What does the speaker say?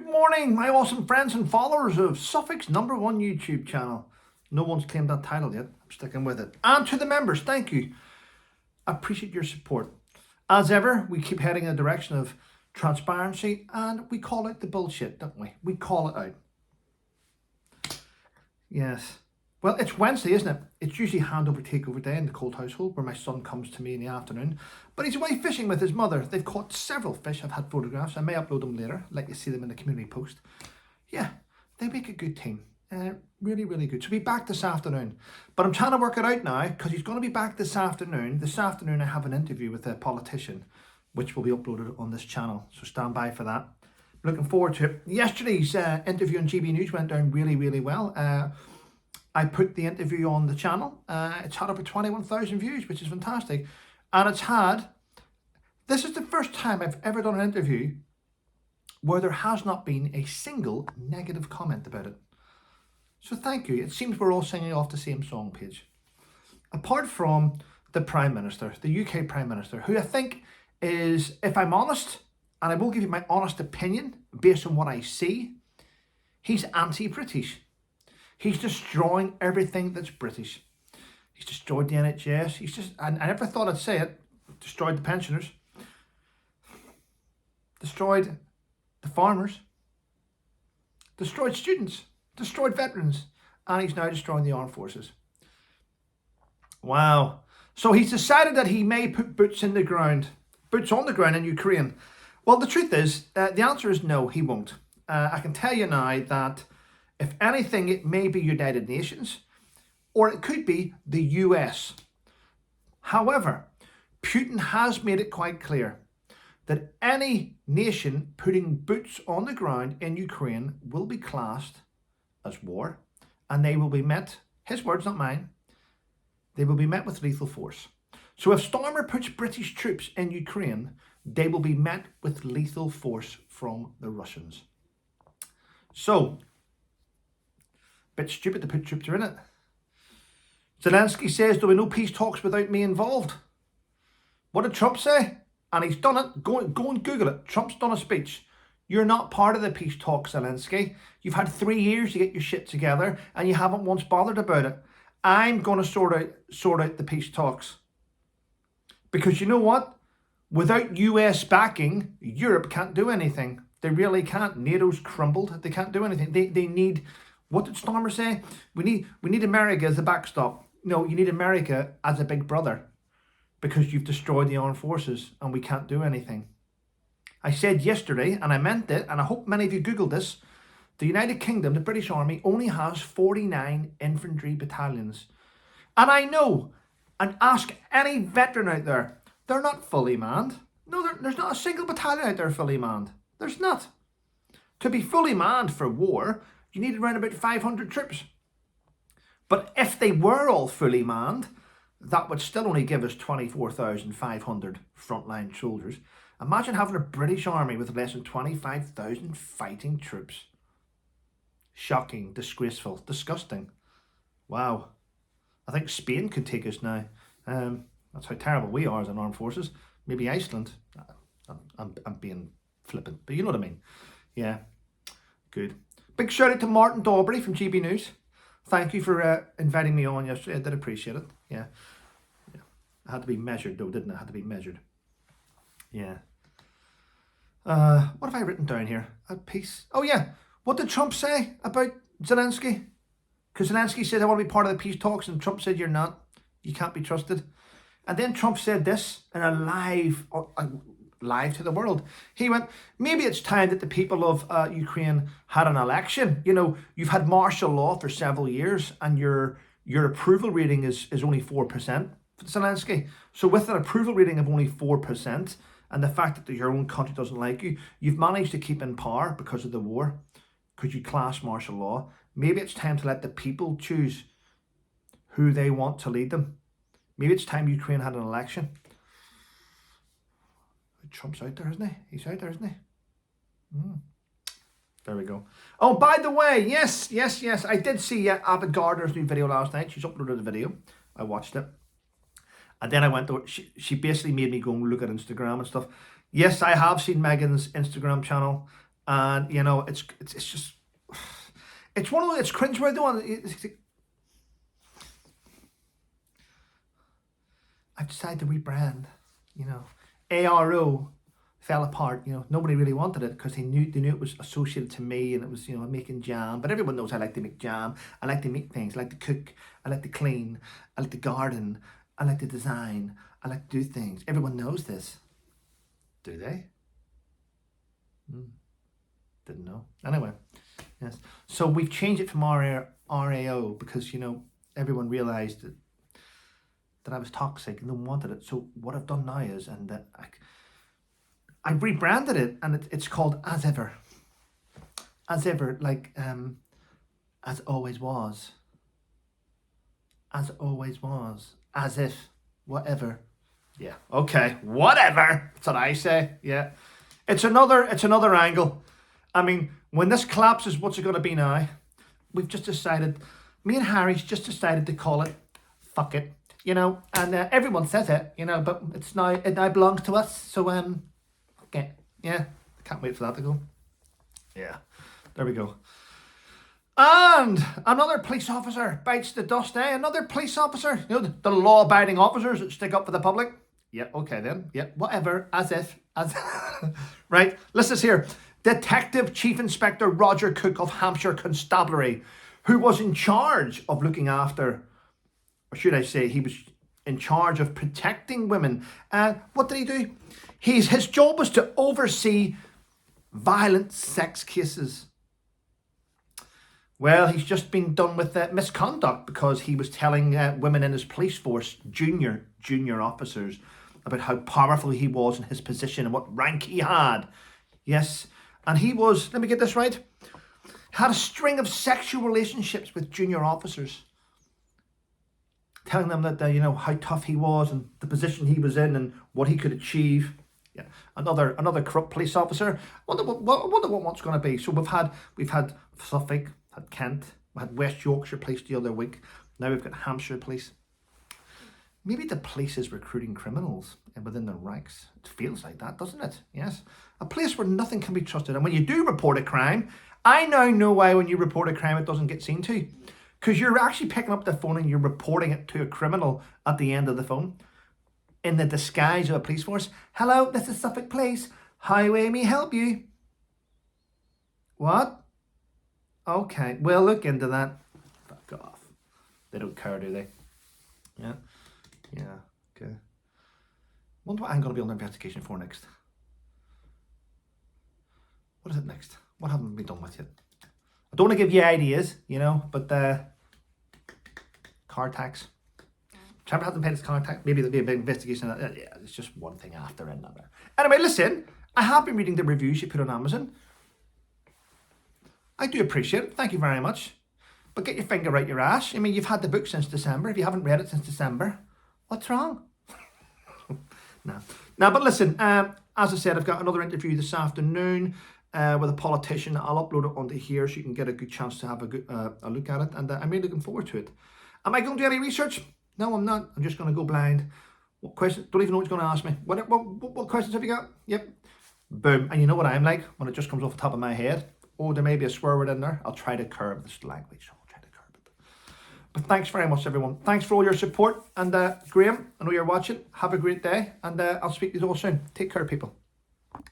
Good morning, my awesome friends and followers of Suffolk's #1 YouTube channel. No one's claimed that title yet. I'm sticking with it. And to the members, thank you. I appreciate your support. As ever, we keep heading in the direction of transparency and we call out the bullshit, don't we? We call it out. Yes. Well, it's Wednesday, isn't it? It's usually handover takeover day in the Colt household where my son comes to me in the afternoon. But he's away fishing with his mother. They've caught several fish. I've had photographs. I may upload them later. I'd like to see them in the community post. Yeah, they make a good team. Really, really good. So he'll be back this afternoon. But I'm trying to work it out now because he's going to be back this afternoon. This afternoon I have an interview with a politician which will be uploaded on this channel. So stand by for that. Looking forward to it. Yesterday's interview on GB News went down really, really well. I put the interview on the channel. It's had over 21,000 views, which is fantastic. And this is the first time I've ever done an interview where there has not been a single negative comment about it. So thank you. It seems we're all singing off the same song page. Apart from the Prime Minister, the UK Prime Minister, who I think is, if I'm honest, and I will give you my honest opinion based on what I see, he's anti-British. He's destroying everything that's British. He's destroyed the NHS. I never thought I'd say it, destroyed the pensioners, destroyed the farmers, destroyed students, destroyed veterans, and he's now destroying the armed forces. Wow. So he's decided that he may put boots on the ground in Ukraine. Well, the truth is, the answer is no, he won't. I can tell you now that if anything, it may be United Nations, or it could be the US. However, Putin has made it quite clear that any nation putting boots on the ground in Ukraine will be classed as war, and they will be met, his words, not mine, they will be met with lethal force. So if Starmer puts British troops in Ukraine, they will be met with lethal force from the Russians. So, bit stupid to put troops in it. Zelenskyy says there'll be no peace talks without me involved. What did Trump say? And he's done it. Go and Google it. Trump's done a speech. You're not part of the peace talks, Zelenskyy. You've had 3 years to get your shit together and you haven't once bothered about it. I'm going to sort out the peace talks. Because you know what? Without US backing, Europe can't do anything. They really can't. NATO's crumbled. They can't do anything. They need... What did Starmer say? We need America as the backstop. No, you need America as a big brother because you've destroyed the armed forces and we can't do anything. I said yesterday, and I meant it, and I hope many of you Googled this, the United Kingdom, the British Army, only has 49 infantry battalions. And I know, and ask any veteran out there, they're not fully manned. No, there's not a single battalion out there fully manned. There's not. To be fully manned for war, you need around about 500 troops. But if they were all fully manned, that would still only give us 24,500 frontline soldiers. Imagine having a British army with less than 25,000 fighting troops. Shocking, disgraceful, disgusting. Wow. I think Spain could take us now. That's how terrible we are as an armed forces. Maybe Iceland. I'm being flippant, but you know what I mean. Yeah, good. Big shout out to Martin Daubrey from GB News. Thank you for inviting me on yesterday. I did appreciate it. Yeah. I had to be measured though, didn't I? I had to be measured. Yeah. What have I written down here? A piece. Oh yeah. What did Trump say about Zelenskyy? Because Zelenskyy said, I want to be part of the peace talks, and Trump said, you're not. You can't be trusted. And then Trump said this in a live to the world. He went, maybe it's time that the people of Ukraine had an election. You know, you've had martial law for several years and your approval rating is only 4% for Zelenskyy. So with an approval rating of only 4% and the fact that your own country doesn't like you, you've managed to keep in power because of the war, because you class martial law. Maybe it's time to let the people choose who they want to lead them. Maybe it's time Ukraine had an election. Trump's out there, isn't he? He's out there, isn't he? There we go. Oh, by the way, yes. I did see Abbott Gardner's new video last night. She's uploaded a video. I watched it. And then I went to... She basically made me go and look at Instagram and stuff. Yes, I have seen Meghan's Instagram channel. And you know, it's just, it's one of the, it's cringeworthy one. I've decided to rebrand. You know, ARO fell apart. You know, nobody really wanted it because they knew it was associated to me, and it was, you know, making jam. But everyone knows I like to make jam. I like to make things. I like to cook. I like to clean. I like to garden. I like to design. I like to do things. Everyone knows this. Do they? Didn't know. Anyway, yes. So we've changed it from RAO because, you know, everyone realised that I was toxic and no one wanted it. So what I've done now is, and I've rebranded it, and it's called As Ever. As Ever, like as always was. As always was. As if, whatever. Yeah, okay, whatever. That's what I say. Yeah. It's another angle. I mean, when this collapses, what's it going to be now? We've just decided, me and Harry's just decided to call it fuck it, you know, and everyone says it, you know, but it now belongs to us. So, okay, yeah, can't wait for that to go. Yeah, there we go. And another police officer bites the dust, eh? Another police officer, you know, the law-abiding officers that stick up for the public. Yeah, okay then. Yeah, whatever, as if. Right, listen here. Detective Chief Inspector Roger Cook of Hampshire Constabulary, who was in charge of looking after, or should I say, he was in charge of protecting women. What did he do? His job was to oversee violent sex cases. Well, he's just been done with misconduct because he was telling women in his police force, junior officers, about how powerful he was in his position and what rank he had. Yes, and he was, let me get this right, had a string of sexual relationships with junior officers, telling them that, you know, how tough he was and the position he was in and what he could achieve. Yeah, another corrupt police officer. I wonder what's going to be. So we've had Suffolk, had Kent, we had West Yorkshire Police the other week. Now we've got Hampshire Police. Maybe the police is recruiting criminals within their ranks. It feels like that, doesn't it? Yes. A place where nothing can be trusted. And when you do report a crime, I now know why when you report a crime it doesn't get seen to. Because you're actually picking up the phone and you're reporting it to a criminal at the end of the phone. In the disguise of a police force. Hello, this is Suffolk Police. How may we help you? What? Okay, we'll look into that. Fuck off. They don't care, do they? Yeah. Yeah, okay. Wonder what I'm going to be on the investigation for next. What is it next? What haven't we done with yet? I don't want to give you ideas, you know, but car tax. Trump hasn't paid his car tax. Maybe there'll be a big investigation. Yeah, it's just one thing after another. Anyway, listen, I have been reading the reviews you put on Amazon. I do appreciate it. Thank you very much. But get your finger right your ass. I mean, you've had the book since December. If you haven't read it since December, what's wrong? No, but listen, as I said, I've got another interview this afternoon with a politician. I'll upload it onto here so you can get a good chance to have a good a look at it. And I'm really looking forward to it. Am I going to do any research? No, I'm not. I'm just going to go blind. What question? Don't even know what you're going to ask me. What questions have you got? Yep. Boom. And you know what I'm like when it just comes off the top of my head? Oh, there may be a swear word in there. I'll try to curb this language. I'll try to curb it. But thanks very much, everyone. Thanks for all your support. And Graham, I know you're watching. Have a great day. And I'll speak to you all soon. Take care, people.